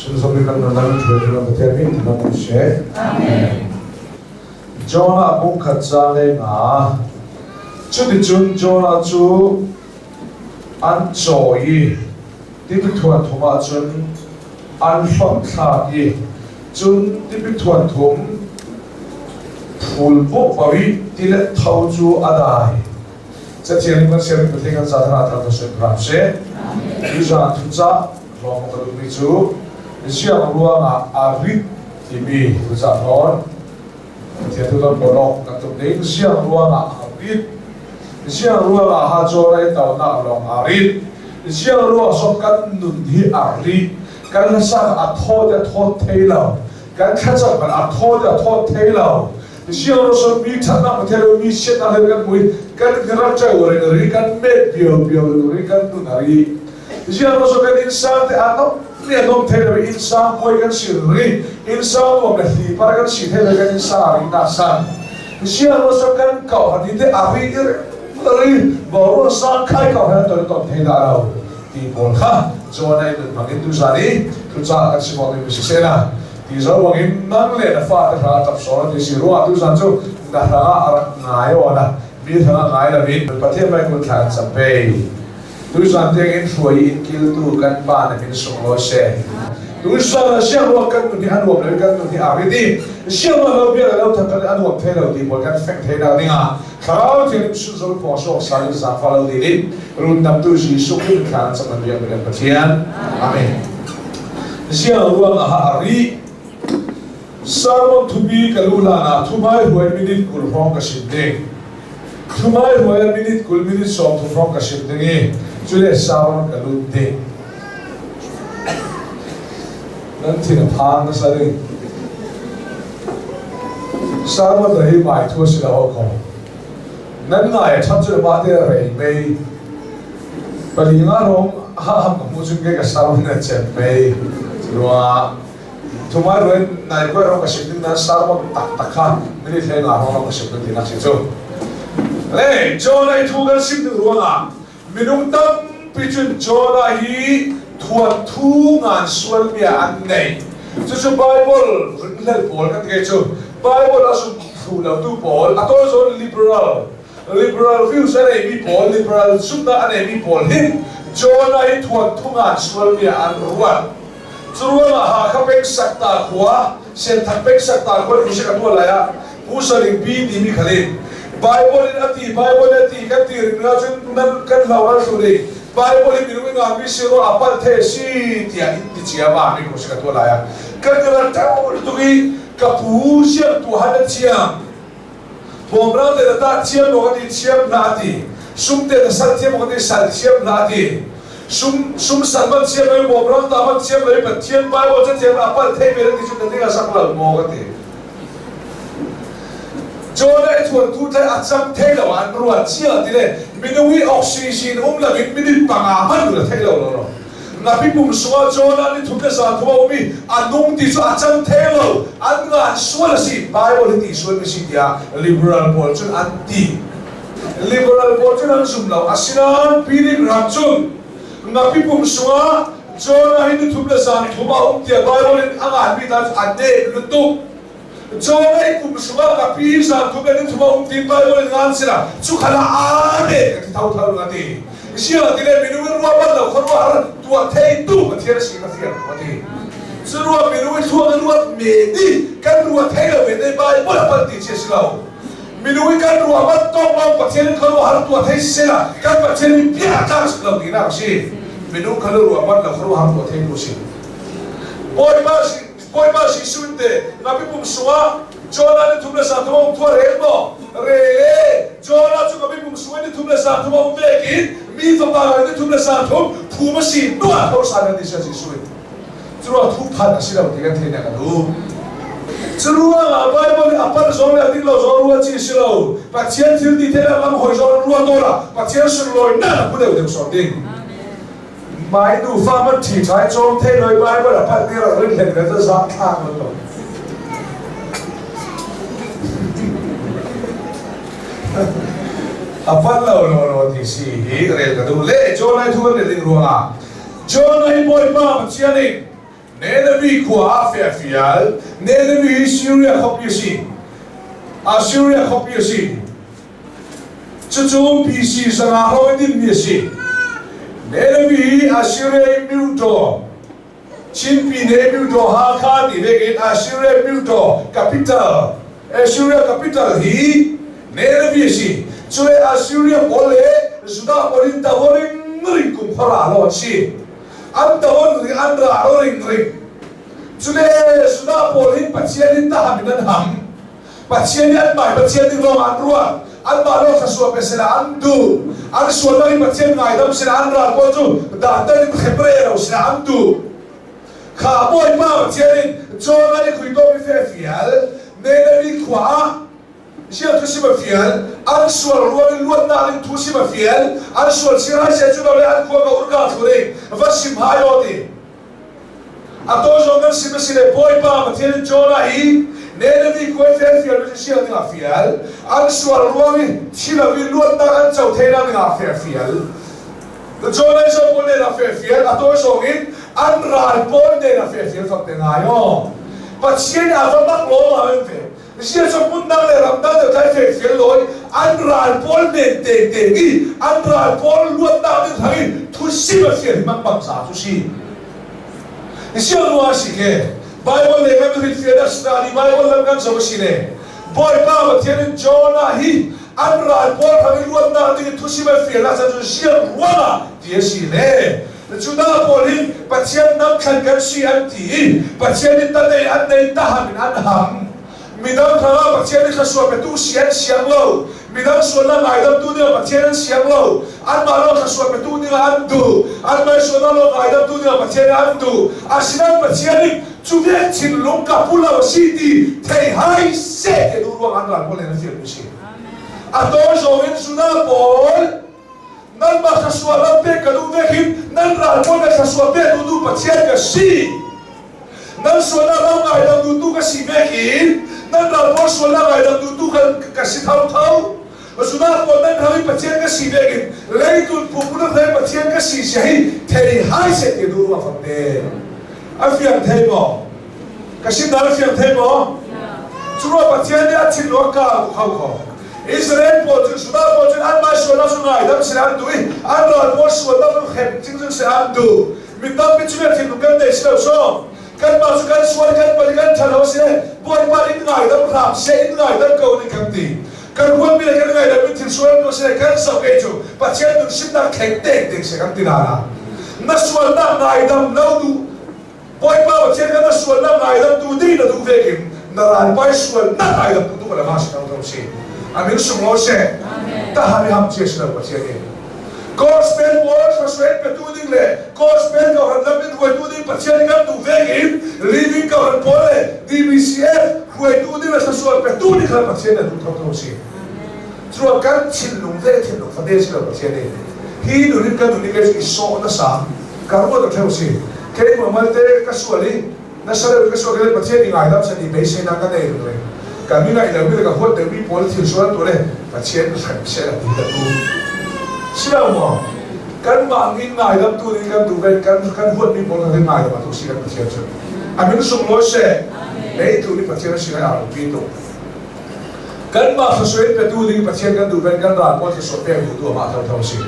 순서를 갖는다는 주의 부탁이 드나무시에 Jonah bukhatsange nga chudi chun Jonah chu an choi tipithuan thuma chun an pham thai chun tipithuan thum phul bo pawi tile thau chu adai chachian ma sem puthingan sadhana thal se pramse yuza thucha rom ka lu mi chu Ziangruangah arit timi uza thon Tiada bolong katuk ding Ziangruangah arit Ziangruangah hajorai tau nak long arit Ziangruangah sokan nun hi arit kan sak atho ya tho theilau kan khasak kan atho ya tho theilau Ziangruangah so mi thana mathelo mi set ale kan mui kan gerak chai ore ri kan me bio ri kan nun ari Ziangruangah so kan insan te anom Nia nom thela insan hoi kan sirri insan mo na hi para kan si thela kan insan ari na san siya no so kan kau hadi te ari ri boro san khai kau han to thela rao ti bol kha Jonah in mangin tu sani tu cha kan si mo ni si sena ti zo mangin nang le na fa ta ra tap so ti si ro tu san chu na ra ara ngai ona mi thanga ngai la min pathe mai ko thlan sampe Tu santing in foi in kil tu kan pa na min sung lo se. Tu sana siang lo kan tu ni anu lo kan tu ni aridi. Siang lo bia lo ta kan anu the lo di bo kan fek the na ninga. Khao tin su zo po so sa ni sa fa lo di ni. Run tam tu si su kin kan sa man bia ben patian. Amen. Siang lo ha ari. Sarmo tu bi kalula na tu mai huai minit kul hong ka sinding. Tu mai huai minit kul minit som tu hong ka sinding. Chule sawan kalute nanti na phang na sari sawan dahi mai thu sila ho ko nan ngai chat chu ba de rei mei pali nga rom ha ham mu chung ke ka sawan na che mei ruwa thumai ren nai ko ro ka sim na sawan tak tak kha mini the nga ro ka sim ti na chi chu le Jonah thu ga sim du ruwa Minung tam pichun Jonah hi thuan thu ngan sual mia an nei chu Bible lel pol kan ke chu Bible asu thu lo tu pol atol zon liberal views ane mi pol liberal sumna ane mi pol hin Jonah hi thuan thu ngan sual mia an ruan churuanga ha khapek sakta khwa sen thapek sakta khwa ni se ka tu la ya usaling bi ni mi khalin Bible in ati kan ti na chun nan kan lawal suri Bible in minung nga mi siro apal the si tia ti chia ba mi ko sa to la ya kan ga ta tu ki ka pu sia tu ha chia bomra de ta chia no ti chia na ti sum te sa chia mo ti sa chia na ti sum salman chia me bomra ta ma chia me pa chia Bible cha chia apal the me ti chun ga sa la mo ga ti Jonah thuan thu thai acham thelo an ruat chia tile minui oxygen la mit minit panga man la thelo lo na pi pum suwa Jonah ni thumle sa thwa umi anung ti chu acham thelo an nga suwa si Bible ti suwa mi si dia liberal pol chun anti liberal pol chun an sum lo asinan pirik ram chun na pi pum suwa Jonah ni thumle sa thwa ti Bible anga mi ta ande lutu Jonah kum suwa ka pisa kum ni thuma ti Bible ngan sila chu khala ane ka thau thau ngati sia tile minu ruwa ba lo kharwa har tua thei tu ka thier si ka thier ngati ruwa minu ruwa me di kan ruwa thei lo me dei Bible pa ti che sila minu kan ruwa ba to ba ka thier kharwa har tua thei sila kan pa chen pia ta sila ni na si minu khalu ruwa ba lo kharwa har tua thei tu si Boy ba si sunde na pi pum suwa Jonah ni thumle sa thuma thua remo re Jonah chu pi pum suwa ni thumle sa thuma ki mi to ba ni thumle sa thum phuma si nuwa ho sa ni sa si suwa chua thu phan si la ti kan the na ka du chua Bible apar zong la ti lo zong ruwa chi si lo pa chen thil ti the la lam hoi zong ruwa to la pa chen su loi na ku de de so ding Mai du fa ma thi chai chong the loi Bible la pat ni la rin len ka za thang lo Apan lo ti si hi re ka du le Jonah thu le ding ruwa Jonah boy pa ma chianing nên là vì khóa phê phial nên là vì Syria không biết gì Syria không biết gì chú BC sang Hoi din biết gì nên là vì Syria miêu đồ chính vì nên miêu đồ ha khá thì về cái Syria miêu đồ capital Syria capital hi nên là vì gì cho nên Syria có lẽ Judah có đến tàu ring cùng phá lo gì anh tàu ring anh ra ring cho nên Judah có đến bắt chia đến ta hàm nên hàm bắt chia đến bài bắt chia đến lo anh ruột anh bảo lo khasuat pe sila anh du anh suat lagi bắt chia ngay đâm sila anh ra có chú đã tới đến Hebrew rồi sila anh du khá bôi ba bắt chia đến cho ngay khui to bị phê phial nên là đi khóa Siapa tu si mafian, an sual luar na tu si mafian, an sual sirai saya cuma oleh an kuat urgat kuring, vasim hayoti. Atau jangan si mesile boy pa matiin jona hi, nene vi kuat fial tu siapa dengan fial, an sual luar sila vi luar na an jauh tena dengan fial. Jona itu boleh na fial, atau jangan an ral boleh na fial fakta ngayo. Pasien apa mak lo main fial. Siapa pun nak leram dah terkait fial loi, andral pol deng andral pol luat dah terkait tu si fial mak sah tu si. Siapa luar si ke? Bible lepas tu fial dah sekali Bible lepas sama si le. Boy pa bertiada Jonah hi andral pol kami luat dah terkait tu si fial lah satu siapa luar dia si le. Judah polin pasien nak kan si anti, pasien itu anda tahan anham. Minang thằng bác sĩ đi khám bệnh tu siang lâu, minang suốt là ngày đêm tu đi bác sĩ đi siang lâu, anh mà lo khám bệnh tu đi anh tu, anh mà suốt là lo ngày đêm tu đi bác sĩ đi anh tu, anh xin bác sĩ đi chụp cái chín lông cặp pula bác sĩ đi thấy hay sẽ cái đồ ruộng anh làm có lên phiền gì, anh tôi rồi anh suốt là bol, nên mà khám bệnh bé cái đồ về kim, nên là bol cái khám bệnh tu bác sĩ cái gì, nên suốt là lo ngày đêm tu cái gì về kim. Nên là bố số là ngày đầu tu cái sự thâu và số đó còn nên thấy bác sĩ cái gì vậy lấy tuần phụ nó thấy bác sĩ cái gì vậy thì hai sẽ tiêu đủ vào phần đề anh phiền thấy bỏ cái gì đó phiền thấy bỏ chúng nó bác sĩ đã chịu lo cả không Israel bộ chúng số đó bộ chúng anh mai số đó số ngày đó sẽ ăn đuổi anh rồi bố số đó nó hẹp chính thức sẽ ăn đủ mình tâm biết chuyện thì cũng cái này sẽ sao kan masukan suara kan balikan chalo se boy paling ngai dam ram se ngai dam kau ni kamti kan buat bila kan ngai dam tin suara no se kan sau ke chu patien tu sim na khek tek tek se kamti na suara na ngai dam nau du boy pa patien kan na suara na ngai dam tu di na du vekim na ran pai suara na ngai dam tu kala mas kau tu se amin sumlo se ta hari ham che se patien ni Gospel words persuade petuning le gospel ka han lamin huetuning patien kan tu vegim living ka han pole DBCF huetuning la sasual petuning ka patien na tu thau si trua kan chin lung ve thin lung fade si la patien ni hi du rin ka du ni ke so na sa ka ro ta thau si ke mo mal te ka suali na sa ka suali patien ni ngai dam sa ni be se na ka nei le ka mi na ila mi ka hot de mi pol thin so to le patien sa se la ti ta tu siapa mo kan mangin ngai dam tu ni kan tu kan buat ni pol kan ngai dam tu si kan patien so amin sumlo se nei tu ni patien si na al pito kan ma phasoi pe tu ni patien kan du ben kan ra ko so pe tu ma thau thau si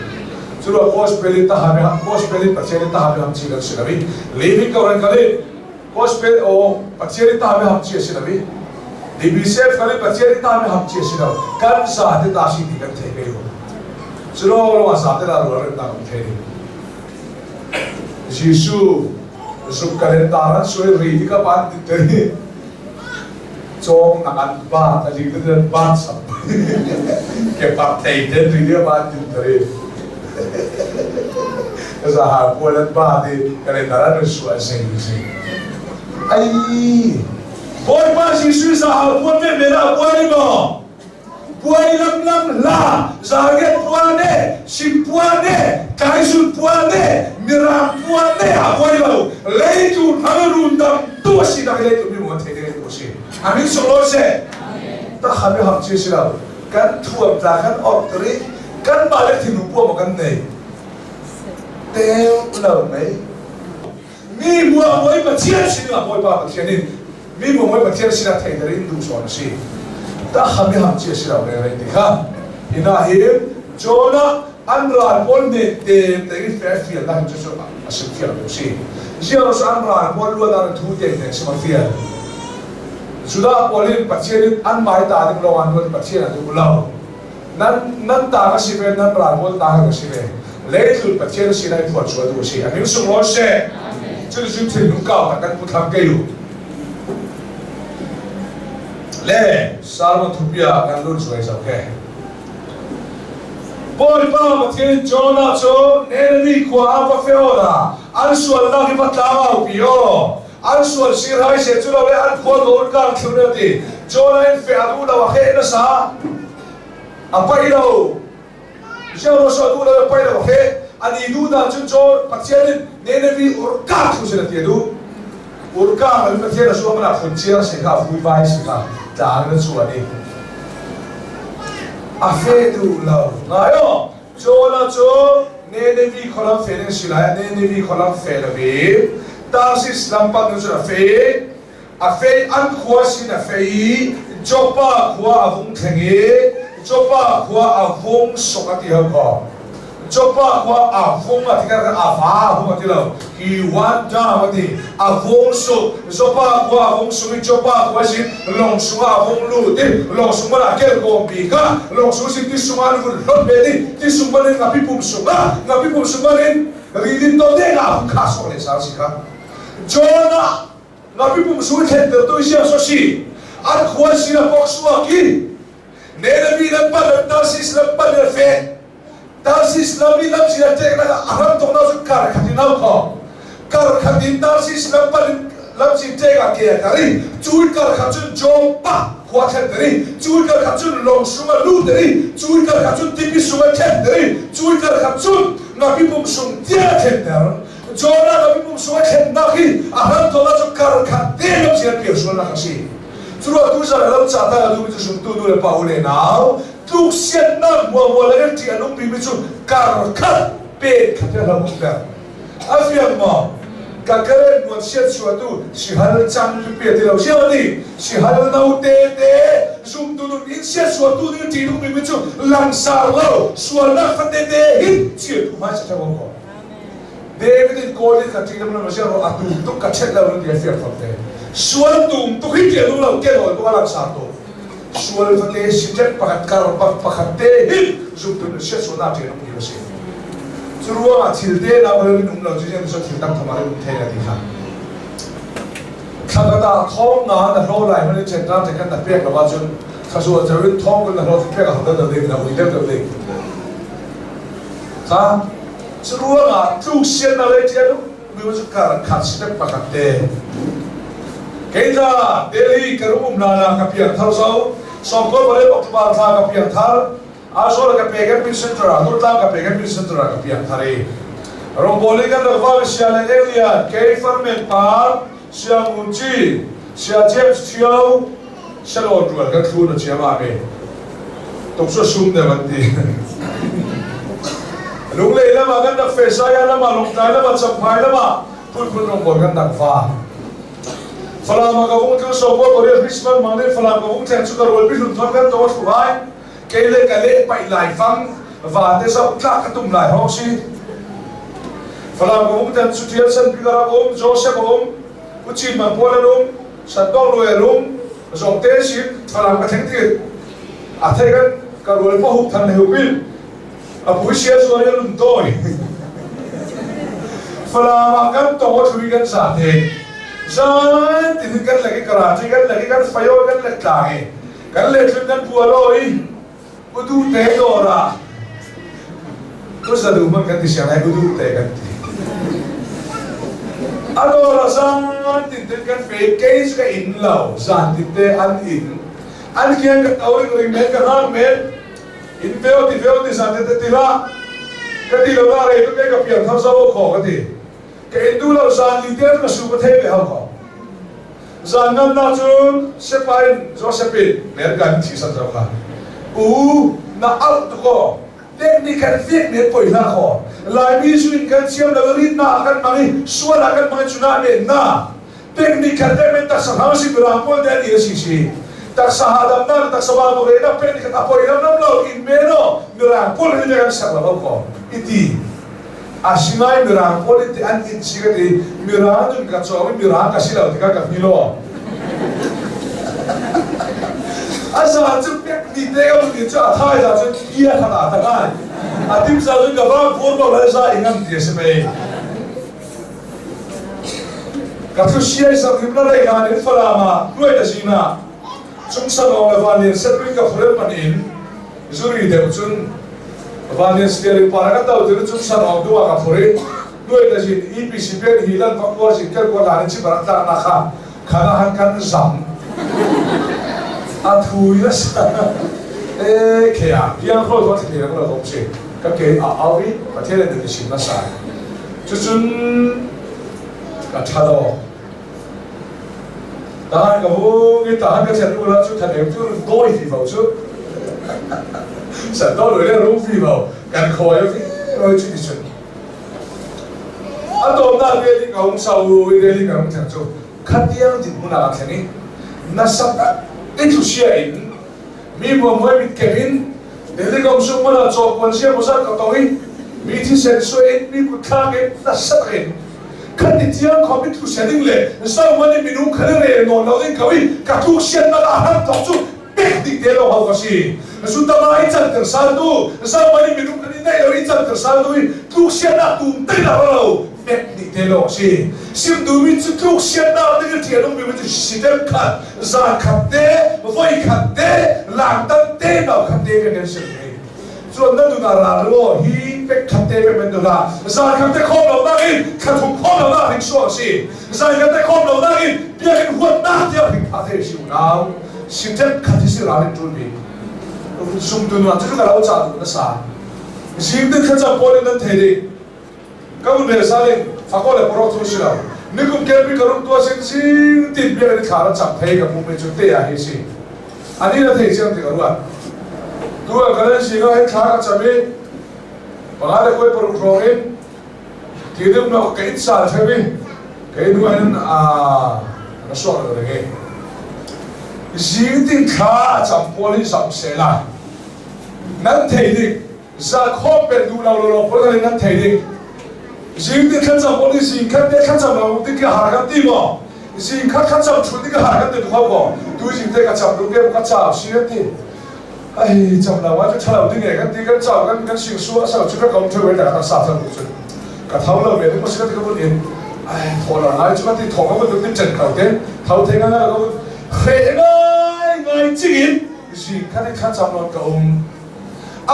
churo gospel ta ha me gospel patien ta ha me ham chi kan si nabi living ka ran kale gospel o patien ta ha me ham chi si nabi DBCF kale patien ta ha me ham chi si na kan sa te ta si ti kan the pe Silo lo asal telah luar tentang ini. Yesus subkalentaran soal ridika pan diteri. Cong nakan bat, aja kita dan bat sampai. Kepak tayden ridika pan diteri. Kesahar bulan bat di kalentaran soal seni. Ay, boy pas Yesus sahar bulan merah boy mo. Puai lam la, zaget puane, sim puane, kaisul puane, miram puane, apuai lau. Leitu hamerundam tu si dah leitu ni muat hege tu si. Amin solo se. Tak kami hamci silau. Kan tuam kan oktri, kan balik tinupu makan nei. Teu lau nei. mi mua mới mà thiên xin là mỗi ba mà thiên đi mi mua mới mà thiên xin là thầy để in đủ số là gì ta hàm hàm chia sẻ đâu này thì ha ina hiểm Jonah anh ra bốn nền tiền để cái phiền đang cho số sự phiền đâu gì riêng số anh ra bốn luôn đang thu tiền để sự phiền sudah boleh pasien an mai ta di lawan boleh pasien itu pulau nan ta kasih ben nan ramol ta kasih ben lepas pasien sih naik buat suatu sih amin semua sih jadi jumlah nukau akan putam kayu le salman tupia kan lulus lagi okay boleh pa pasien Jonah so neni kuah apa feoda an sual lagi patama upio an sual sirhai se chulo le an khol gol kal thune ti Jonah in fe adu la wa khe na sa apai lo jero so du la pai lo khe ani du da chun cho pathian ne ne vi ur ka thu se ti du ur ka al pathian so mana khun chia se ka fui vai se ka ta na chu ani a fe du lo na yo Jonah cho ne ne vi kholam fe ne sila ne ne vi kholam fe la vi Tarsis lampak nu sudah fe an kuah sini fe coba kuah avung tengi coba kuah avung sokati hoko coba kuah avung ati kan ava avung ati lau hiwan dah mati avung sok coba kuah avung sungi coba kuah sin long sunga avung lu ti long sunga nak kel kombi ka long sunga sin ti sunga lu lot bedi ti sunga ni ngapi pum sunga ni ridin to deh avung kasok le sal sika Jonah ngapi pun sulit hendak tu isi asosi. An kuat sila boksua ki. Nerabi lempat Tarsis lempat derfe. Tarsis lempi lem sila cek nak aram tong nau sukar katin nau ko. Kar katin Tarsis lempat lem sila cek akia kari. Cuit kar katun Jompa kuat hendari. Cuit kar katun long sunga lu dari. Cuit kar katun tipis sunga ken dari. Cuit kar katun ngapi pun sung dia hendar. Jonah nabi pun suai kendaki akan tola cakar kate yang siapa piersul nak kasih. Suruh tu saya dalam cata tu itu sumtu tu lepas oleh nau tu siapa nak buat lagi dia numpi itu karkat pe kate dalam muda. Afian mau kakak buat siapa suatu si hal cang tu pe dia siapa ni si hal nau te sumtu tu ini siapa suatu ni dia numpi itu langsar lau suara kate hit siapa macam apa. David in Goliath kating naman siya ro atu tuk kachet la ro dia fiar fakte sual tum tuk hit dia lo ke lo ko alam sato sual fakte sijet pakat kar pakate hit zum tu siya so na te no ni se suruwa thilde na ro num lo jijen so thil tam thamare um thela di kha khagata thong na da ro lai mani chen ta te kan da pek la ba jun khaso jarin thong kan da ro pek ha da de na wi de kha Ziangruangah tu sian na le dia tu biasa kar kat siap pakate. Kita Delhi kerumum nana kapian thar sau songkol boleh waktu balta kapian thar asal kapian pin sentra tu tak kapian pin sentra kapian thari. Orang boleh kan lepas siang elia kei ferment par siang unci siang James Tiao siang orang kan tu nak siapa ni? Tok so sum dah mati. Lung lei lama kan dak fesaya lama lung tai lama champai lama pun rong bol kan dak fa falama ka bung tu so bo bore Christmas mangde falama ka bung chen chu ka rol bi lun thon kan to suai kele kale pai lai fang va te sa tla ka tum lai ho si falama ka bung chen chu thial san pi ka Joseph uchi ma pola rum sa dong lo rum zong te si falama ka theng ti a thai kan ka rol po hu than le hu bil Abu siya suara luntoi. Falama kan toh curi kan sate. Zaan tindikan lagi Karachi kan lagi kan fayo kan lagi. Kan lekit kan pualoi. Udu teh dora. Terus ada umur kan disianai udu teh kan. Adora zaan tindikan fake case ka inlaw. Zaan tinte an in. An kian ka tawin ring ka hang med. In veo di sante te tila kati lo la re to ke ka pian thar sa bo kho kati ke indu lo san li ter na su pa the be ha kho zan nam na chun sepain Josephin mer kan thi san ra kha u na al to ko technical việc này bồi la khó lại ví dụ như cái chiêm là cái na cái mang đi xua là cái mang chuna này na technical cái mình ta sang hàng sinh làm mọi cái gì gì ta sahadam na ta sabah mo na technical apoi na lo in meno ngang pol ni cái sang là khó iti asingai ngang pol iti an in siga di ngang yung katso ngang kasi lao tika kapilo asa chụp ni tega mo ni cha thai ra chu kia thana thanga atim sa chu ka ba phur ba la sa ingam ti se me ka chu sia sa rim la lai ga ni fala ma nuai da sina chung sa no la van set ri ka phur pan in zuri de chun van steering para ka tau de chung sa no du ka phur nuai da sin epc pen hilan pa ko sin ka ko la ni chi ba ta na kha khana han kan zam thui đó sao kìa riêng khôi thoát thì nó là không gì các cái áo ấy và thế là được xin nó sai cho chúng cả cha đó ta cái vụ cái ta cái chuyện đó chú thành em chú đôi thì vào chú sản đó rồi là đúng vì vào cần khôi ấy rồi chú đi chuyện tôm na cái đi ngóng sau cái đi ngóng thằng chú khát tiếng thì muốn làm thế này nó sắp itu siain mi mo mi kevin dele kom sung mana chok kon sia mosa ka tongi mi thi sen so et mi ku thang et na sakren kan ni tiang ko mi tu setting le sa mani minu khale re no lo ding kawi ka tu sian na han to chu bek dik de lo ha ko si su ta mai chan ter sal tu sa mani minu khani nei lo i chan ter sal tu tu sian na tu te na lo bek dik de lo si sim du mi chu tu sian na de ke thian mi mi si dem khat zaan khát đế, voi khát đế, làng tân đế nào khát đế cái này sự này, cho nên chúng ta là lo hi cái khát đế cái bên đó là zaan khát đế không đâu đó đi, khát thùng không đâu đó hình số gì, zaan khát đế không đâu đó đi, bây giờ huấn na theo hình khát đế siêu nào, siêu chất khát đế siêu nào lên chuẩn bị, sung tuần là chúng ta lao chạm được nó sao, siêu chất khát chạm bồi lên thế đi, các bạn biết sao đi, phải có là pro tu siêu nào. Nếu không kêu bị cấm tua sinh sinh tìm biết cái khả năng chậm thấy cái mồm mình chúng ta hay gì, anh ấy là thấy chưa thì các bạn, tua cái này gì nó hay khá là chậm ấy, và lại quay pro pro ấy, thì nếu nó cái ít sao thế bi, cái đuôi nó sọt rồi cái, gì thì khá chậm poli chậm sẽ là, năn thấy đi, ra không biết đủ lâu lâu poli cái năn thấy đi. Riêng thì khán giả bọn đi riêng khán giả nào đi cái hàng cái tim mà riêng khán giả chụp đi cái hàng cái tim không có tôi riêng thấy cái chụp đúng cái khán giả xuyên thì ai chụp nào mà cho chụp đi cái cái chụp cái xuyên suốt sao chụp cái công chơi với cả sát thân của cái thâu là về thì có sẽ cái vấn đề ai thọ là ai chụp thì thọ cái vấn đề chân cầu thế thâu thế cái là cái khệ ngay chính riêng khán giả nó cầu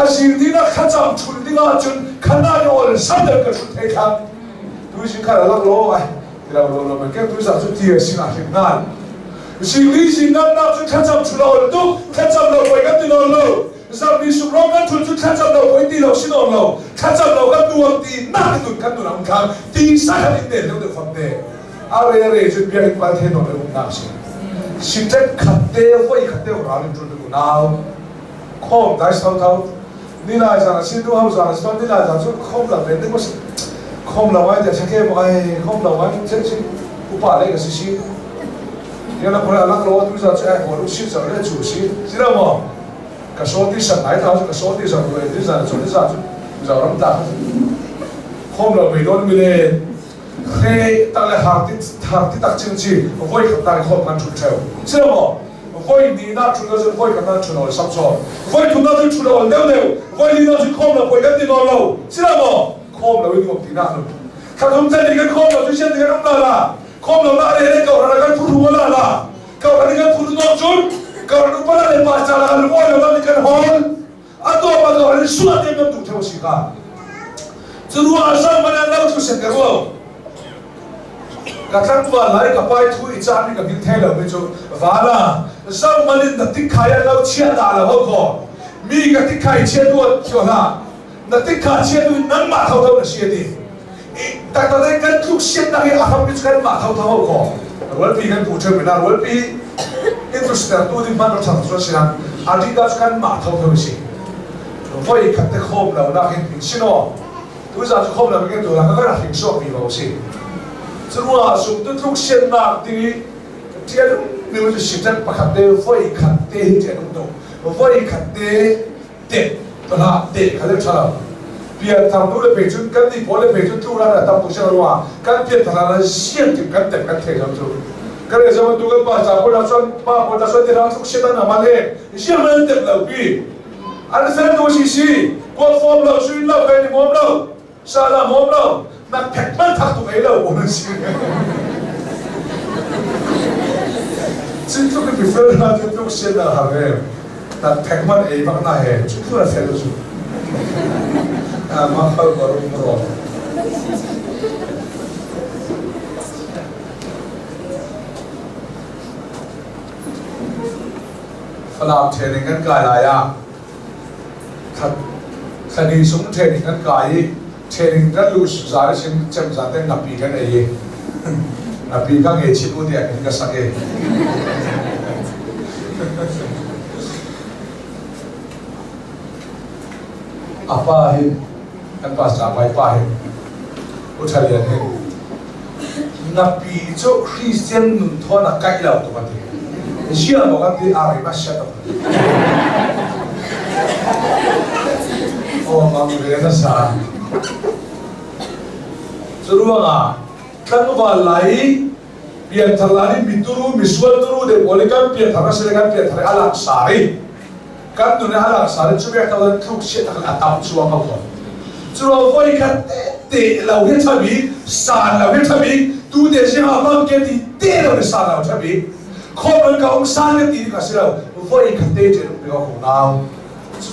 riêng thì nó khán giả chụp đi cái chuyện khán giả nó sát được cái chuyện thế khác tôi xin khai là lắc lố vậy thì là lố mình cái tôi sản xuất tiền xin là hiện ngàn xin lý xin ngàn nào tôi khán giả chụp lâu là tốt khán giả lâu với cái tiền lâu rằng đi xuống rong cái tôi khán giả lâu với tiền lâu xin lâu khán giả lâu cái đuông tiền nát cái đuông khán đuông làm khang tiền sai hết tiền đâu được phẩm đề rồi chuyện việc quan thế nó được làm gì xin chất khát đề với khát đề của anh chúng tôi nào không tại sao thâu đi lại rằng xin đua hậu rằng sao đi lại rằng không làm đến có không làm ai thì sẽ kêu ai không làm ai sẽ cũng phải lấy cái gì nhưng mà còn lắc lố tôi giờ sẽ còn lúc xin giờ để chủ xin知道嗎？cái số đi sẵn lại tháo cái số đi sẵn rồi đi sẵn rồi đi sẵn giờ lắm ta không làm mấy đôi người này khi ta lại hàng tí đặc trưng gì voi khẩn ta không ăn chuột treo知道嗎？voi đi na chuột nó voi khẩn ta chuột nó sắp rồi voi thùng nó chuột nó đều đều voi đi na chuột không là voi cái gì nó lâu知道嗎？không là cái gì tí na luôn các ông thấy cái không là tôi xem cái ông là không là lại đây cậu là cái phụ nữ là cậu là cái phụ nữ nó chút cậu là nó lại bà cha là nó voi là cái hòn tôi mà cậu là suốt đêm nó tụt theo gì cả chứ nó ở sao mà nó lâu cho xem cái không các thằng vừa lại các bài thui cha đi các cái thế là bây giờ và là sao mà nên đặt tích khai lâu chia đà là không có mi cái tích khai chia đuôi kiểu là đặt tích khai chia đuôi nắng mà thâu thâu là chia đi tại tôi thấy cái lúc xuyên đang cái áo biết cái mà thâu thâu có rồi vì cái cụ chơi mình là rồi vì cái tôi sẽ tôi đi mang nó thằng tôi sẽ làm đi đó cái mà thâu thâu gì voi khát te khom lâu na hình hình xin nó tôi giờ cho khom lâu cái tuổi là các hình số bị vào xin cho nên là chúng tôi lúc xem nạc thì thiên nếu như sinh chất bạc khát te voi khát te thì đúng đâu voi khát te tệ là tệ khát te sao bây thằng tôi là bị chúng cái gì bỏ lại bị chúng tôi là tao cũng sẽ nói cái việc thằng là siêng thì cái tệ cái thế làm sao cái này giờ tôi cái bà cháu cô đã xuân thì nó lúc xem nó mà lên siêng lên tệ lâu bi anh xem tôi xí qua form lâu suy lâu cái gì mồm lâu sao là mồm lâu mà phèn mất thằng tụi ấy lâu nó xí chính tôi cái việc là tôi lúc xem là hàng em là phèn mất ấy bằng này chúng tôi là phèn được chứ mà không có đúng rồi làm training cái lại à thật đi xuống training cái training rất lưu giá xem giá tên ngập bị cái này ngập bị các nghề chịu đi cái cái sắc ấy apa hin kan pastor mai pa hin uthalian hin ngapi cho Christian nun thona kai lau to mati sia mo kan ti ari ma sha to o ma mu le na sa Ziangruangah kan ba lai pian thalani mituru miswal turu de polikan pian thara selekan pian thara alak sari kan tu ne alak sari chu be ka thuk se ta atap chu ma ko chu voi kan te lau he thabi sa lau he thabi tu de se ha bang ke ti te lo ne sa lau thabi khom ka ong sa ne ti ka se lau voi kan te je be ko nau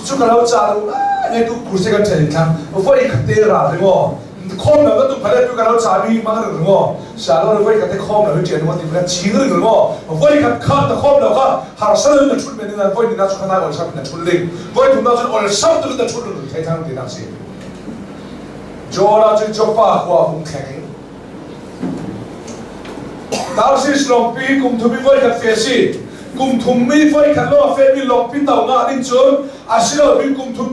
chu ka lau cha lu ne tu ku se ka thel tham voi kan te ra de mo khom là cái tụi phải là cái nào trả đi mang được đúng không? Sao nó với cái khom là cái chuyện mà tìm ra chín được đúng không? Với cái khăn là khom là cái hàng sơn là chút bên này với thì nó chút nào ở sau là chút linh với chúng ta chút ở sau từ là chút được thấy thằng thì làm gì? Cho là cho ba qua cũng khéng. Đạo sĩ lòng pi cùng thumi với cái phê si cùng thumi với cái lo phê bi lòng pi tàu ngã đến chốn à sĩ lo pi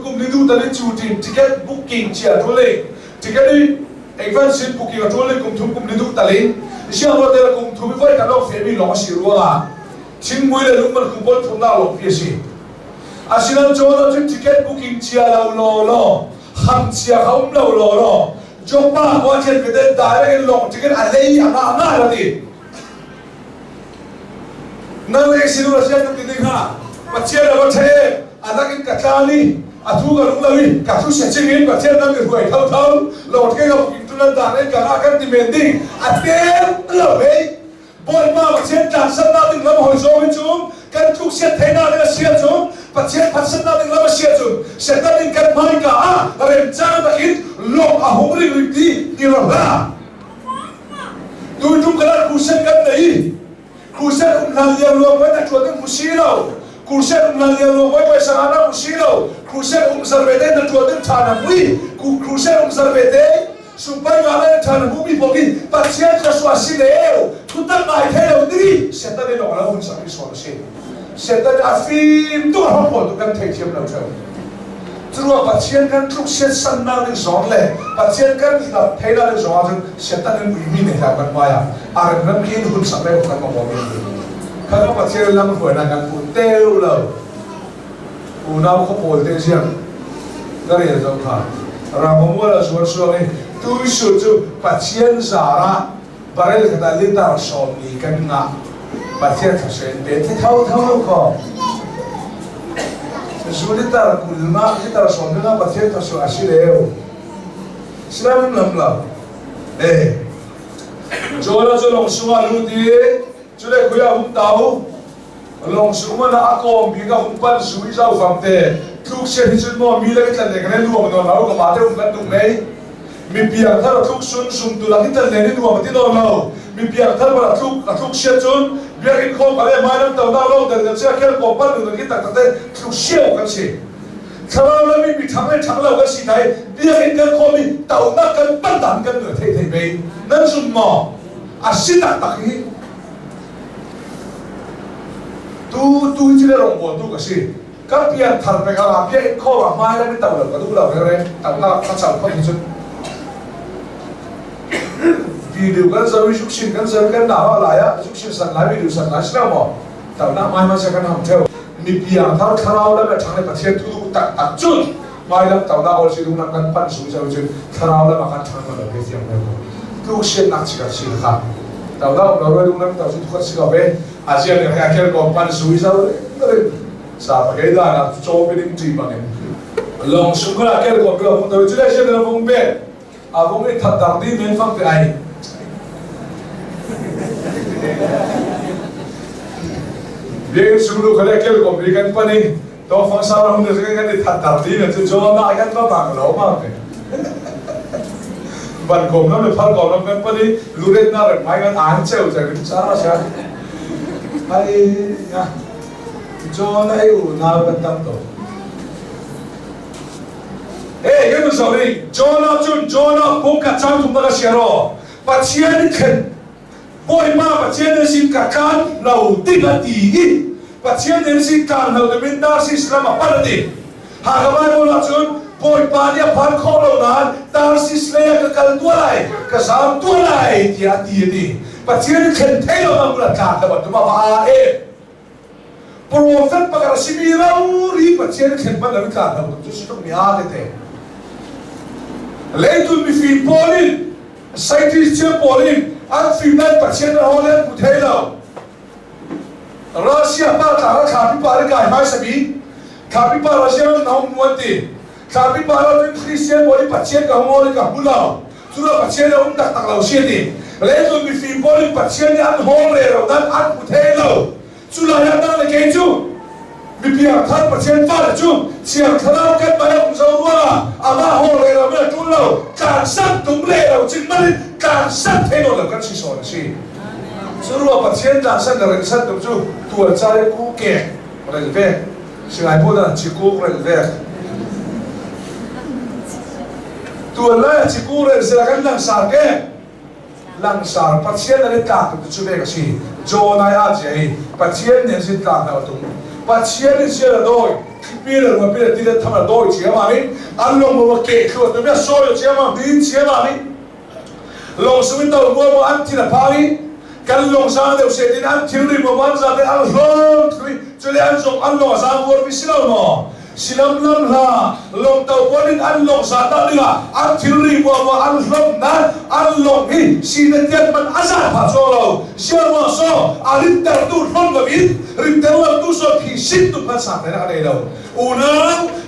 cùng đi du tới chủ tìm ticket booking chia thôi lên ticket đi advance booking ở chỗ này cùng đi du tới sĩ lo đây là cùng thumi với cái lo phê bi lòng sĩ luôn à chính mỗi lần lúc mà cùng bớt thùng nào lòng phê si à sĩ lo chỗ đó ticket booking chia lo hàng chia không lo cho ba qua trên cái tên đại cái lòng ticket à lấy à ngã là gì nang ek silu rasya tu tin ha pache la bathe adakin katali athu ga lunglawi ka thu se chingin pache nang ge huai thau thau lot ke ga tulan da ne ka kan demanding atem lo be boy ma pache tan san na ding lam hoi zo min chum kan thu se theina le sia chum pache phasan na ding lam sia chum se ta ding kan mai ka a rem chang da in lo a hungri ri ti lo la tu tu kala kusen kan nei Crusade làm liều luôn với đại chúa tên Musilo, Crusade làm liều luôn với Sarana Musilo, Crusade serve tên đại chúa tên Thana Mui, Crusade serve tên supaya kalian Thana Mui bagi pasien sesuatu leo, kita ngai theo đi, setan ini orang pun sampai solusi, setan afim tu orang pun tu kan tercium lalu jauh. Terus pasien kan terus setan nang zon le, pasien kan kita thela le zon setan ini ini nih kan maya. Arab nam kini pun sampai bukan ngomong ini. Kalau pasien lam hujan akan putih lalu, unam kau putih siang, dari jauh kan. Ramai orang suara ni, tu isu pasien zara, barang kita lihat soni kan ngah, pasien pasien bete tahu kau. Sudah kulma kita soni ngah pasien tahu asal leo. Siapa nam lah? Jola jo long sunga lu di chule kuya hum tau long sunga na ako biga hum pan sui zau fam te thuk se hi chun mo mi la ka le ka lu mo no la ko ma te hum kan tung nei mi piang thar thuk sun sum tu la ki tal ne ni du ma ti do lo mi piang thar ba thuk se chun bia ki ko ba le ma nam tau da lo da se kel ko pan du ki tak te thuk se kan se Kalau lagi bitangnya canglah ke sini, dia ingin kami tahu nak kan pandang kan tu teh nan semua asyik tak ni. Tu je orang buat tu kasih, các biện thật về các làm biện khó và mai đã biết tàu được có đúng là cái đấy tàu nào các sản phẩm chứ vì điều cái giới giúp xin cái giới cái nào lại á giúp xin sẵn lái vì điều sẵn lái sao mà tàu nào mai mà sẽ cái nào theo mình biện thao thao là thằng này bật thiên thu tặng chút mai là tàu nào sẽ đúng là căn bản số sao chứ thao là mà căn thằng là cái gì này cứ xin nặng chỉ cả xin khác tàu nào rồi đúng là tàu sẽ thu xin cái về Asia này hay cái còn bản số sao đấy sao cái đó là cho bên những gì mà lòng sung cái cái còn được một đời trước đây sẽ là vùng biển vùng ấy thật đặc đi miền Bắc cái này biển sung lúc cái còn bị cái phần này đó phong sao nó không được cái thật đặc đi là cho nó cái nó bằng lỗ mà bạn cùng nó được phát còn nó cái phần này lúc đấy nó được mấy cái án treo rồi cái sao sao hay nha cho nó yêu nào bên tâm tổ ê cái gì vậy cho nó cũng cả trăm thùng nó xia rồi và chia đi khen bôi ma và chia đi xin cả can đầu tiên là tỷ và chia đi xin can đầu tiên ta xin làm apa nanti hàng cái mai mua chun bôi ba đi phán khó lâu nàn ta xin lấy cái cần tua lại cái sao tua lại thì tỷ đi và chia đi khen thế nào mà mua can là bọn mà ba Prophet pagara simiraw ri patien khen ban lam ka na tu su tok ni a te leitun mi fi polin scientist che polin an fi ban patien holen ku thelo Russia pa ta ra kha pi pa ri kai mai sabi kha pi pa Russia na muati kha pi pa ra Christian boli patien ka ngol ka bulao tu ra patien tak tak lau sia ni leitun mi fi polin patien an hol re ro dan an ku thelo chú là hiện đang là cái chú bị việc thân và trên phát là chú chiang thằng nào kết bài ông giàu luôn à mà hồ lệ là bây giờ chú lâu càng sát đúng lệ là chính mất càng sát thế nào là cái gì rồi gì chú luôn và trên càng sát là cái sát đúng chú tuổi trai cũ kẻ và lại về sự ai muốn là chỉ cũ lại về tuổi lại chỉ cũ lại sẽ là cái năng sản cái langsar patient na rin ka to chube kasi jo na ya je patient ne sin ka na tum patient ni sia doi pira ma pira tira thama doi chia ma ni anlong mo ke khu to me so yo chia ma din chia ma ni long sumin to mo an tira pa ni kan long sa de se din an thil ri mo man za de an long thui chule an song an long sa bor bi silo mo silam lam ha long tàu polin an long sa ta ni ha an thil ri mo an long na an long hi si de tian man azar pha so lo sia mo so alin tar tu ron ba bit rin tar lo tu so phi sit tu pha sa na ka lo una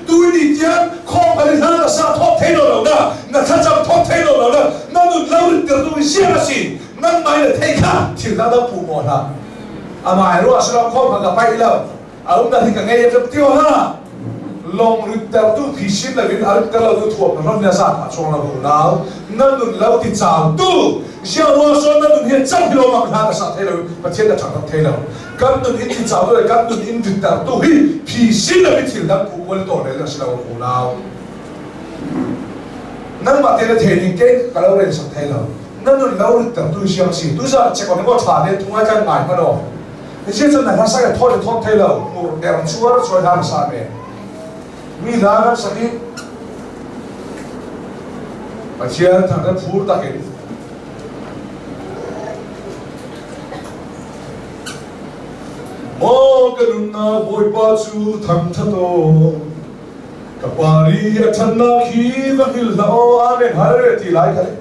tu ni tian kho pa ni na sa thop the lo na tha cham thop the lo na nu lau rin tar tu sia na si nan mai le thei kha thil da pu mo na amai ro asra kho pa ka pai lo ông ta thì cả nghe em tiêu ha long ritter tu phisin la vin ar kala du thup na ron sa chong la bu nau nan nun lo ti chau tu sia ro so nan nun hian chang kilo mak na sa thelo pathian da thang thelo kan nun in ti chau le kan nun in ritter tu hi phisin la vin thil dam pu wal to le la sila bu nau nan ma te la theni ke kala re sa thelo nan nun lo ritter tu sia si tu sa che ko ko tha ne thunga kan ngai ma do sia chon na sa ka thot thelo mu der chuar choi da sa me mi ra saki pathian thang da phur ta ke mo kanun na boy pa chu tham tha to kapari athanna khi va hil na o amen har ti lai khale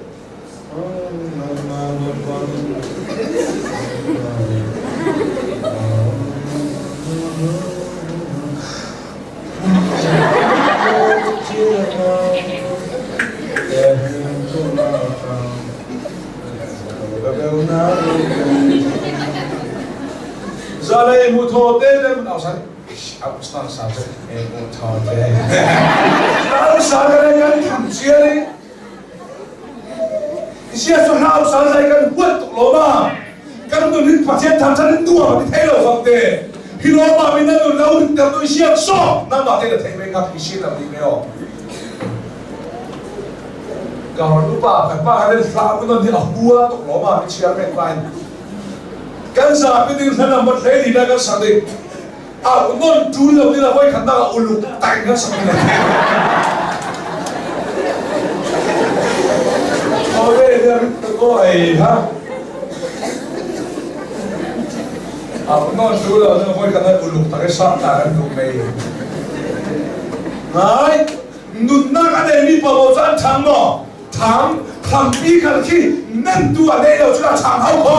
Zalay mu tho te ne mu sai au stan sa te e mu tho te au sa ga gan tham chia ni isia so na au sa sai kan huat to lo ma kan tu ni pathian tham chan tu ma ni thai lo fam te hi lo ma mi na tu lo ta tu isia so na ma te la thai me ka hi sia la ni me o ka ho tu pa ka sa ku no ni a bua to lo ma mi chia me kai kan sa pe ding sana mat le ni da kan sa de non tu lo ni la hoi khanda ulu tai nga samne ove der ko ai ha non tu lo ni hoi khanda ulu tai sa ta kan du mei nai nun na ka de mi pa bo san chang mo chang tham pi kan ki nen tu a de lo chu chang hao ko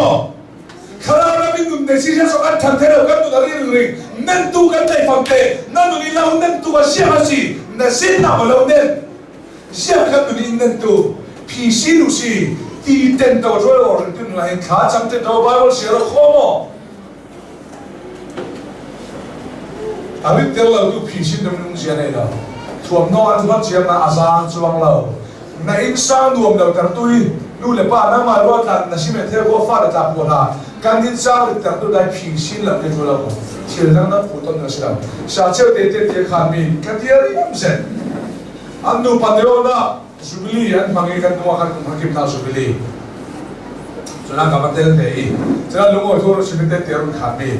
khara min nun de si so kan thang the lo kan tu da ri nen tu kan dai pham te na nu ni lau nen tu a sia ha si na sin na lo nen sia kan nu ni nen tu pi si lu si ti ten to jo lo ren tu na hin kha cham te do bible sia lo kho mo a ri tel lo tu pi si dum nung sia nei da thuam no an wat sia na azang chuang lo na in sang nuam lo tar tui nu le pa na ma ro kan na si me the go fa da ta ko na kan din sang tar tu dai pi sin la ke jo lo chiều tháng đó phụ tôn nữa sao sao chiều để khám mi cái gì cũng sẽ anh nu pan đều đó jubilee anh mang cái nuo kan cũng kịp nào jubilee cho nên các bạn thấy cho nên lúc ngồi thôi xin để tiền khám mi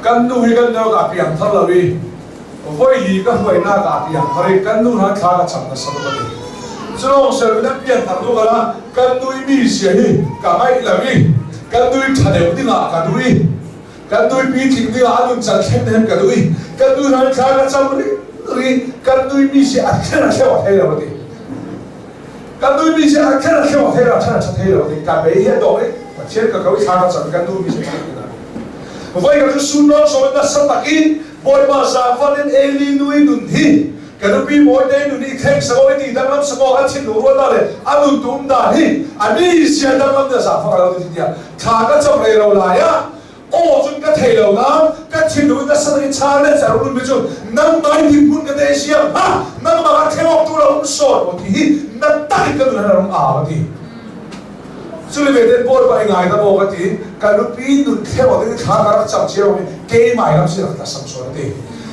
kan nu hi kan đâu cả piang thal lo đi voi li ka voi na cả piang thari kan nu na kha ka cham na sam ba đi cho nên sẽ biết piang thằng đâu cả kan nu mi sẽ hi cả mai là đi kan nu thà đều đi ngã cả đuôi kan dui pi thing dia anun chan khem hem ka dui kan dui ran kha ka cham ri kan dui mi se akhera khewa thei lo ti kan dui mi se akhera khewa thei ra thana thei lo ti ka be he do ri chen ka ka wi kha ka cham kan dui mi se na voi ka su no so na sa takin boy ma sa fanen eli nui nun hi kan pi boy dei nun i khek sa oi ti dang lam sa ko a chin lu ro la le anun tum da hi ani sia dang lam da sa fa ka lo ti dia kha ka cham le lo la ya ô chúng cái thầy đầu đó cái chuyện đó cái sao cái cha lên sao luôn bây giờ nâng mai đi buôn cái đấy xia ha nâng mà cái theo học tu là không sốt một thì nâng tay cái đó là không ảo thì cho nên về đến bồi bài ngày đó bộ cái cái lúc pin được theo cái khá khá chậm chiều cái mày làm sao là sắm sốt thì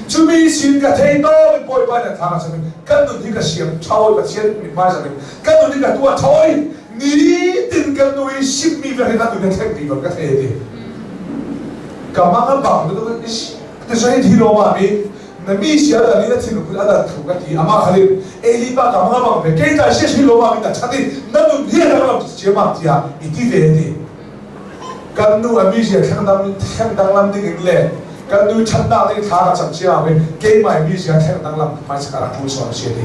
chúng mình xin cái thầy đó cái bồi bài là thằng sao mình cái đó thì cái xiêm thâu cái xiêm mình mai sao mình cái đó thì cái tua thôi ní tin cái nuôi ship mi về cái đó thì cái thầy cái thầy thì kamang bang itu itu saya di Roma ni, nabi siapa ni nanti nukul ada tuh kati, ama kali elipa kamang bang, kita sih di Roma kita cari, namun dia dalam siapa dia, itu dia. Kan nu nabi siapa yang dalam di Inggris, kan nu canda di thara siapa, kema nabi siapa yang dalam macam sekarang tu soal siapa.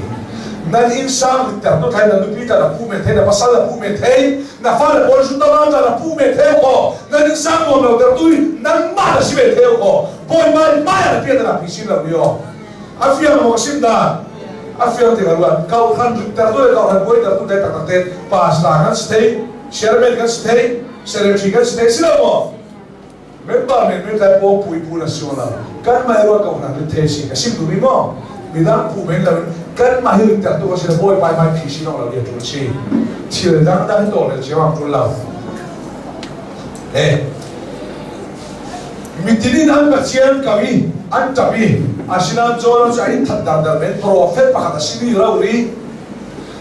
Nan insan kita tu thay na lupi ta na pu me thay na pasal na pu me thay na fa na bol junta na ta na pu me thay ko nan insan mo na der tu nan ma na si me thay ko boy ma na pia na pisin la yo afia mo sim da afia te galwan kau khan ter tu kau han boy ter tu dai tak te pas la kan stay sherman kan stay secretary kan stay sila mo member me ta po pui pu nasional kan ma ro kau han te si ka sim tu mi mo midang pu men la kan mahir ter tu kasi boy pai mai phi sinong la dia tu chi chiều dang dang to le chiều am tu la mitinin an ka chian kawi an tabi asina jolo cha in that dar men prophet pa ka sini la uri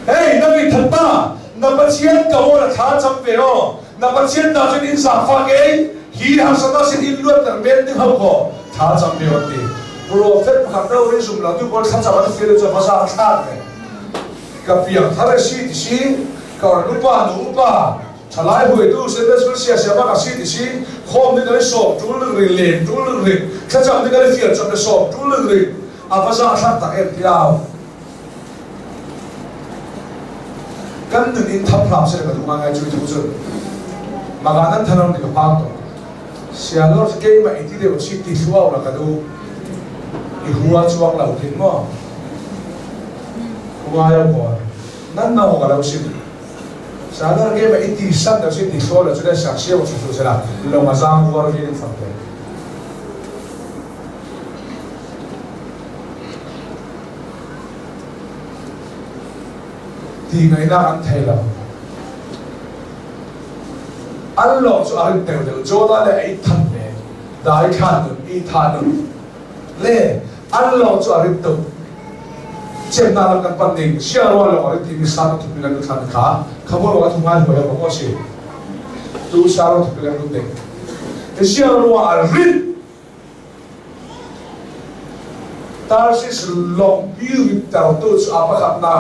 na mi that pa na pa chian ka ho la tha cham ve ho na pa chian da chen in sa fa ke hi ha sa da sin in luat tar men ni ha ko tha cham ve ho ti prophet pakhat đâu đi dùng là tôi còn khăn sao phía cho phát ra khác này gặp việc thà là si còn lúc ba trả lại buổi tôi sẽ đến sẽ bắt cái si hôm nay cái sổ chú lưng rì khăn sao cái việc cho cái sổ chú lưng rì phát ra khác tại em theo căn đừng in thắp làm sẽ cái thùng ngày chui thùng rồi mà cáiนั้นthằng cái bao tổ sẽ nó cái mà ít điều chỉ tí xíu là cái đâu ihua chuang lau thing mo hua yo ko nan na ho ka lau sim sa na ke ba iti san da si ti so la chule sa sia wo su sela lo ma zang war ge ni fam te ti ngai na an thai la an lo chu an te de jo da le ai than ne dai khan nu i than nu le an lo chu arit tu chem na lam kan pan ding sia ro lo arit ti sa tu pi kan than kha khamo lo thu ngai ho ya ko si tu sa ro tu pi kan ding te sia ro arit Tarsis long view tao tu chu apa khat na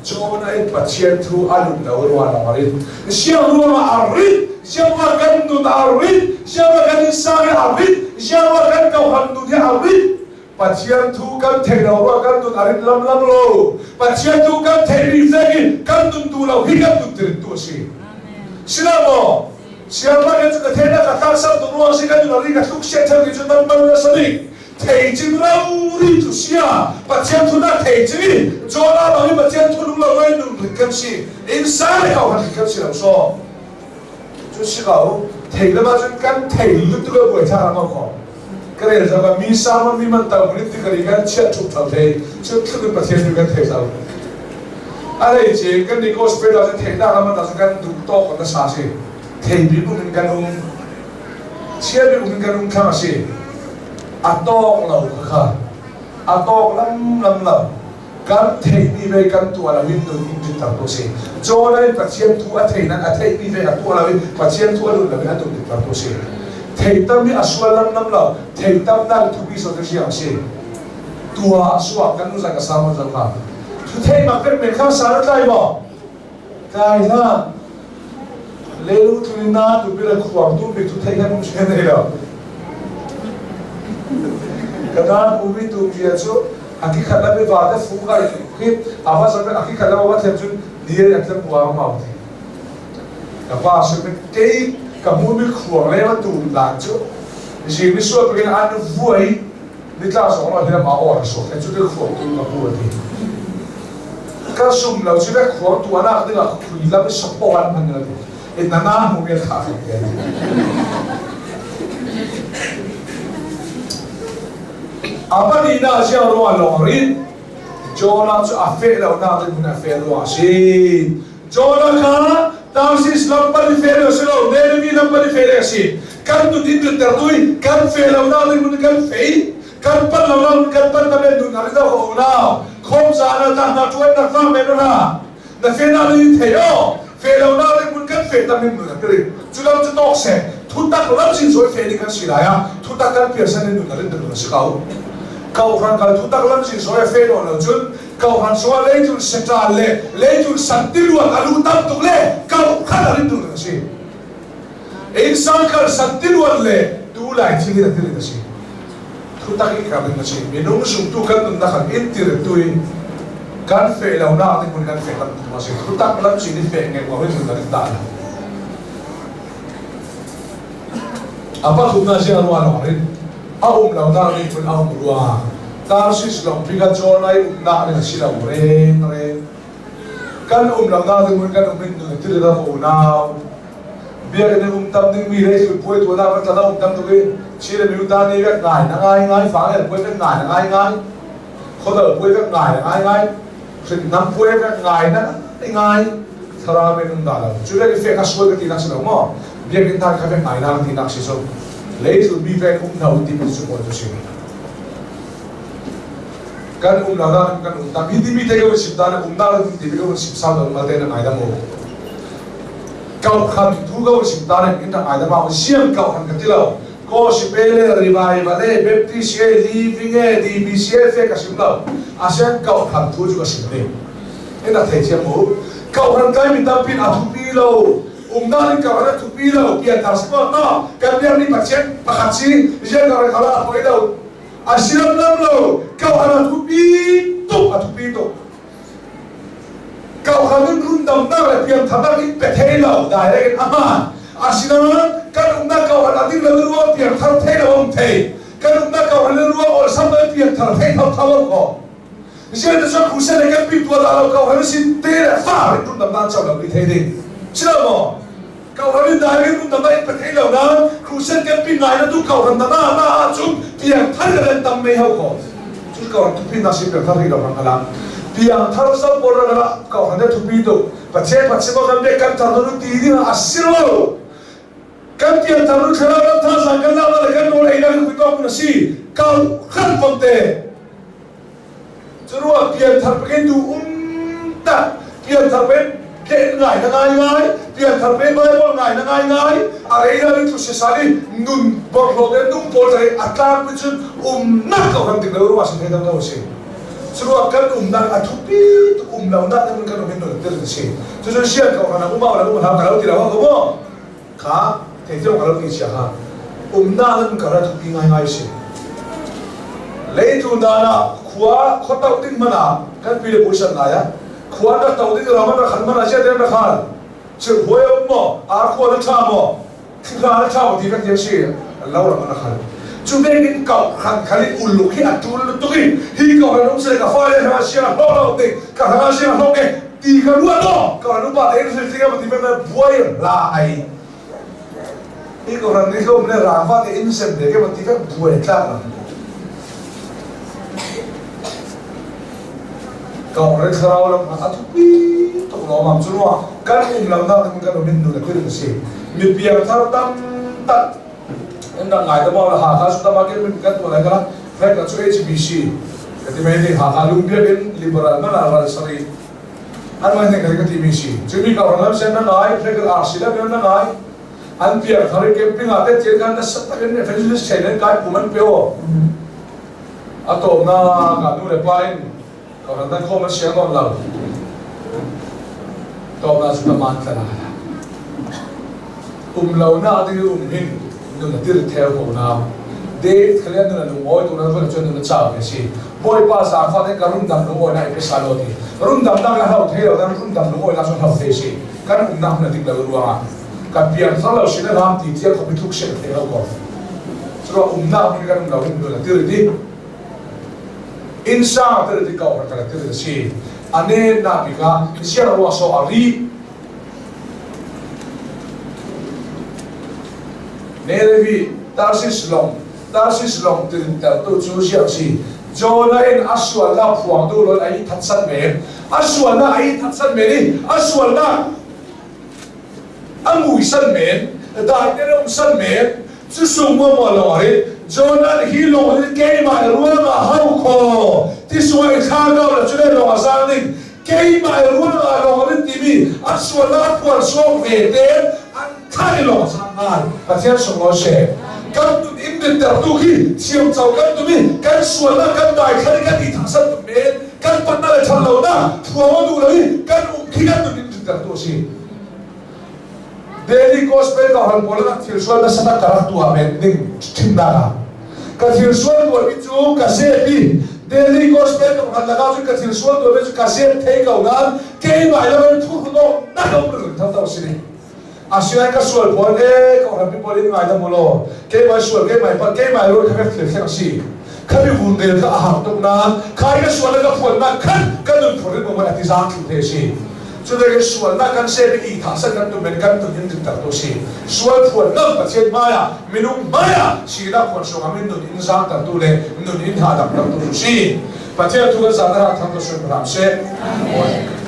John ai pathian thu alun lo ro na marin Ziangruangah arit Ziangruangah kan nu arit Ziangruangah kan sang arit Ziangruangah kan kau han nu dia arit pathian thu kan thei lo ro kan nu arit lam lo pathian thu kan thei ri zagi kan nu tu lo hi kan nu ter tu si sinamo Ziangruangah kan thei na ka ta sam tu ro si kan nu ri ka thuk se thau ki chu tan ban na sani thầy chim lâu đi tu xia, bắt chém thu na thầy chim, cho na bằng cái bắt chém thu lúc lâu ấy nung lịch cam si, in sa này hậu hành lịch cam si làm sao? Chú sĩ bảo thầy là bao nhiêu căn thầy lúc tu cái buổi thang làm khó, cái này là sao? Mi sa mà mi man tàu mình đi cái này chết chụp thằng thầy, chứ không được bắt chém được cái thầy sao? À đây chỉ cái này có spray đó thầy đã làm mà cái đủ to còn nó xa xí, thầy bị cũng mình cái ông, chia bị cũng mình cái ông khang xí. Atong lau kha atong lam kan thei ni ve kan tu ala win do in tin tar to se cho lai pathian thu a thei na a thei ni ve a tu ala win pathian thu alu la ve a tu tin tar to se thei tam ni aswal lam lau thei tam na thu bi so te siang se tua suak kan nu za ka sama za kha thu thei ma pen me kha sa ra kai bo kai na le lu tu na tu bi la khuang tu bi tu thei kan mu se ne la kadang umi tu dia tu aki khala be wada fuga khit awa sabe aki khala wa them chun dia yak tam wa ma thi ka pa se be ke ka mu mi khuang le ma tu la chu ji mi so pe an vuai ni tla so ma hira ma or so ke chu de khuang tu ma bu thi ka sum lo chi be khuang tu ana de ga khu la be so po an man la e na na mu me kha ke apa ni na Ziangruangah lorin Jonah chu afe lo na de mun afe lo asi Jonah ka Tarsis lampa di fere si lo Nervi lampa di fere si kan tu din tu tertui kan fe lo na de mun kan fe kan pan lo na kan pan na ben du na da ho na khom sa na ta na tuai na fa me no na fe na ni theo fe lo na de mun kan fe ta men nu na kri chu lam chu tok se thu tak lam sin soi fe ni kan si la ya thu tak kan pia sa ni nu na de na si kau kau han kal thu tak lam sin soya fe do lo chun kau han so le tu seta le tu santilu alu tam tu le kau khala rin tu na si insan kal santilu le tu lai thi da thi da si thu tak ki ka ben na si minung sum tu kan na khan in tir tu kan fe lo na ti mun kan fe kan tu ma si thu tak lam sin ni fe nge wa rin da da apa tu na si anwa rin lau na ni pun ruang Tarsis long piga Jonah na ni sila ren kan lau na ni mun kan min tu ti da ho na biar ni tam ni mi re su poi tu na ba ta tam tu ke chile mi ta ni vek ngai na ngai fa le poi vek ngai na ngai kho da poi vek ngai ngai sin nam poi vek ngai na ngai thara me nung da la chu le fe ka so ke ti na sila mo biar kin ta ka vek ngai na ti na si so lấy bi về không thầu thì mình sẽ có được gì kan lau kan tam hindi thế cái ship ta na na thì cái ship sao đâu mà thế là ai đã mua kau kham thu cái ship ta na cái ai đã bao xiêm kau kham cái lâu có ship ele revival le baptist e living e dbcf cái ship lâu asian kau kham thu cái ship này cái là thấy chưa mua kau kham cái mình tam pin à thu pi lâu na ni kau na thu pi lâu kia ta sport no kan biar ni macet pakatsi dia kau kalau apa itu asiram nam lo kau ana thu pi to kau hanin run dam na le pian thada ki pe thei lo dai le ama asiram kan na kau ana din lo ruwa pian thar thei lo om thei kan na kau ana ruwa or sam ba pian thar thei thau thau ko dia de so Crusade kan pi tua la kau hanin sin te le fa run dam na chau lo ki thei ding sila mo kau hanin dai run dam na pe thei lo na Crusade kan pi ngai na tu kau han na chu pian thar le dam me hau ko chu kau tu pi na si pe thar ri lo na la piang thar sa por ra kau han tu pi to pache mo kan be kan thar nu ti di asiro kan piang thar nu khara na tha sa kan la kan no le na ku to na si kau khan pom te churua piang thar pe tu ta piang thar pe ke ngai na ngai pian thar pe Bible ngai na ngai are ila ni tu se sari nun bor lo de nun bor dai atlang pu chun na ka ram tik lo wa sin thai da se suru kan na athupi tu na na mun kan min no de se chu chu sia ka na uma la ha ka lo ti la ko mo ka te jo ka lo ki sia ha na mun ka ra thupi ngai ngai se le tu na na khua khotau ting mana kan pi le pusan na ya khua na tau ting ra ma khan mana sia de na khan chu hoyo mo a khua na tha mo khra na tha mo ti kan je si lo ra ma khan chu ve kin kau khan khali ulu khi atul tu ki hi ko ra nong se ka fa le ha sia lo lo te ka ha sia lo ke ti ka lu lo ka lu ba de se ka ti me buai la ai hi ko ra ni ko me ra fa de in sem de ke ti ka buai tla na kau rek sarau lam atupi to lo mam chunwa kan lam na kan kan min nu la kir se mi piar thar tam tat enda ngai da ma ha ka su ta ma ke min kan to la ka rek ka chu HBC ka ti me ni ha ha lum bia bin liberal na la sari an ma ne ka ti mi si chu mi ka ram sen na ngai rek ka ar si la bin na ngai an piar thar ke ping a te che kan na sa ta ne felicis chene kai puman peo ato na ka nu le pain kau nak kau masih angkat lau, kau nak sudah mantan lah. Lau na tinggi hin, nu nak dir tel kau na. Date kalian nu nak ngoi tu nak tu nak cakap sih. Boy pas apa ni karun dam ngoi na episode lagi. Karun dam nak lau tel, dan karun dam ngoi langsung lau tel sih. Kan nak nanti lau ruang. Kapian kalau sini lam tiada kau betul sih tel kau. So nak ni kan lau nu nak dir di. Insya Allah di kau berkata tidak sih. Ane nak bika siapa waso ari. Nerevi tarsis long tidak tu cuci sih. Jonain aswal na puang tu lor ai tatsan men. Aswal na ai tatsan men ni. Aswal na angui san men. Dah ini san men. Susungmu malari. Jonan hilo ni kay mai ruang hau ko tiswa ikhaga la chule lo asang kay mai ruang lo ni timi aswala por so vete an thai lo sangal pathian songo se kan tu in de tu ki siam chau kan tu mi kan swala kan dai khari kan i thasan tu me kan patna le thal lo na thuo du lai kan khi kan tu in de tu si daily gospel ka han bola thil swala sana karak tu amen ding thimda kathir sual tu abi chu kaset bi daily gospel ka han laga chu kathir sual tu abi chu kaset thei ka unan ke mai la thu no na no ru tha ta sini asia ka sual pon e ka han bi polin mai da molo ke mai sual ke mai pa ke mai ru ka thil thil si khabi bun de ka ha to na khai ka sual ka phon na khan ka dun phori mo ma ati zang thu the si chu de sual na kan se bi tha sa kan tu men kan tu hin ta to si sual phon na pa chen maya minung maya si la phon so amin nu in zang ta tu le nu in ha da tu si pa che tu ga za ra thang to se ram se amen